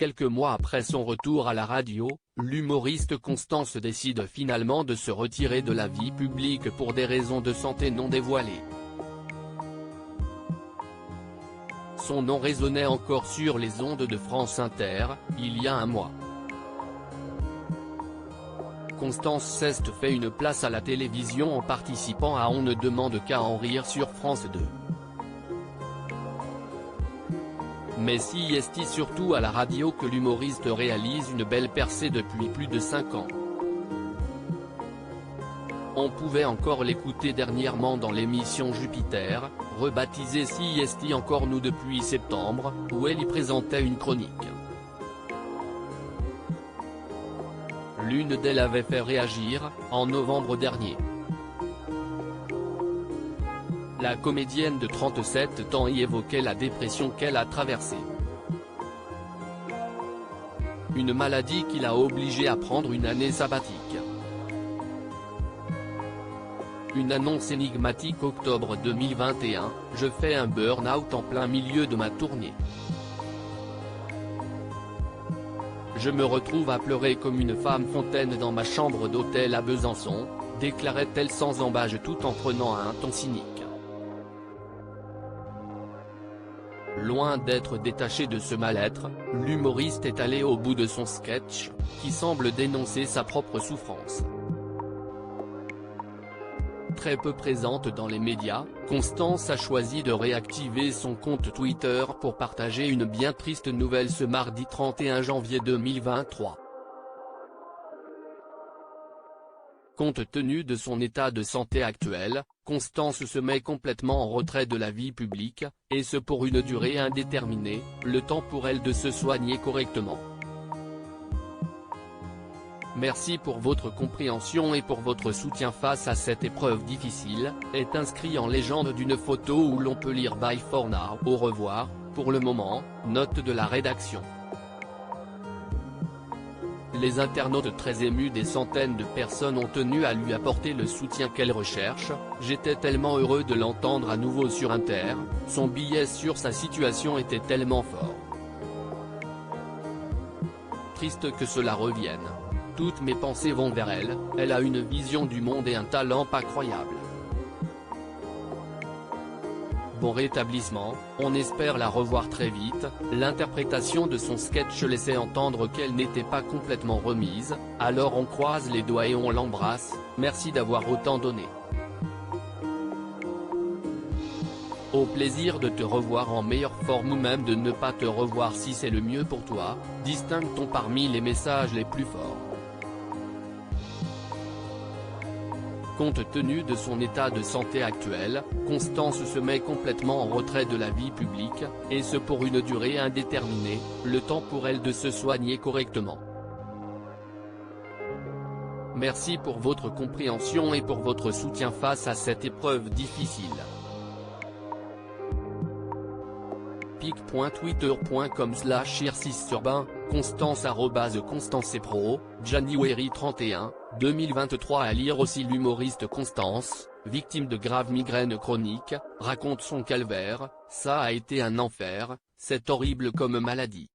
quelques mois après son retour à la radio, l'humoriste Constance décide finalement de se retirer de la vie publique pour des raisons de santé non dévoilées. Son nom résonnait encore sur les ondes de France Inter, il y a un mois. Constance Ceste fait une place à la télévision en participant à On ne demande qu'à en rire sur France 2. Mais si est surtout à la radio que l'humoriste réalise une belle percée depuis plus de 5 ans. On pouvait encore l'écouter dernièrement dans l'émission Jupiter, rebaptisée Si est encore nous depuis septembre, où elle y présentait une chronique. L'une d'elles avait fait réagir, en novembre dernier. La comédienne de 37 ans y évoquait la dépression qu'elle a traversée. Une maladie qui l'a obligée à prendre une année sabbatique. Une annonce énigmatique octobre 2021, je fais un burn-out en plein milieu de ma tournée. Je me retrouve à pleurer comme une femme fontaine dans ma chambre d'hôtel à Besançon, déclarait-elle sans embâche tout en prenant un ton cynique. Loin d'être détaché de ce mal-être, l'humoriste est allé au bout de son sketch, qui semble dénoncer sa propre souffrance. Très peu présente dans les médias, Constance a choisi de réactiver son compte Twitter pour partager une bien triste nouvelle ce mardi 31 janvier 2023. Compte tenu de son état de santé actuel, Constance se met complètement en retrait de la vie publique, et ce pour une durée indéterminée, le temps pour elle de se soigner correctement. Merci pour votre compréhension et pour votre soutien face à cette épreuve difficile, est inscrit en légende d'une photo où l'on peut lire Bye for now, au revoir, pour le moment, note de la rédaction. Les internautes très émus, des centaines de personnes ont tenu à lui apporter le soutien qu'elle recherche. J'étais tellement heureux de l'entendre à nouveau sur Inter, son billet sur sa situation était tellement fort. Triste que cela revienne. Toutes mes pensées vont vers elle, elle a une vision du monde et un talent pas croyable. Bon rétablissement, on espère la revoir très vite. L'interprétation de son sketch laissait entendre qu'elle n'était pas complètement remise, alors on croise les doigts et on l'embrasse, merci d'avoir autant donné. Au plaisir de te revoir en meilleure forme ou même de ne pas te revoir si c'est le mieux pour toi, distingue-t-on parmi les messages les plus forts. Compte tenu de son état de santé actuel, Constance se met complètement en retrait de la vie publique, et ce pour une durée indéterminée, le temps pour elle de se soigner correctement. Merci pour votre compréhension et pour votre soutien face à cette épreuve difficile. pic.twitter.com/ir6/, Constance @constancepro, January 31, 2023. À lire aussi l'humoriste Constance, victime de graves migraines chroniques, raconte son calvaire. Ça a été un enfer, c'est horrible comme maladie.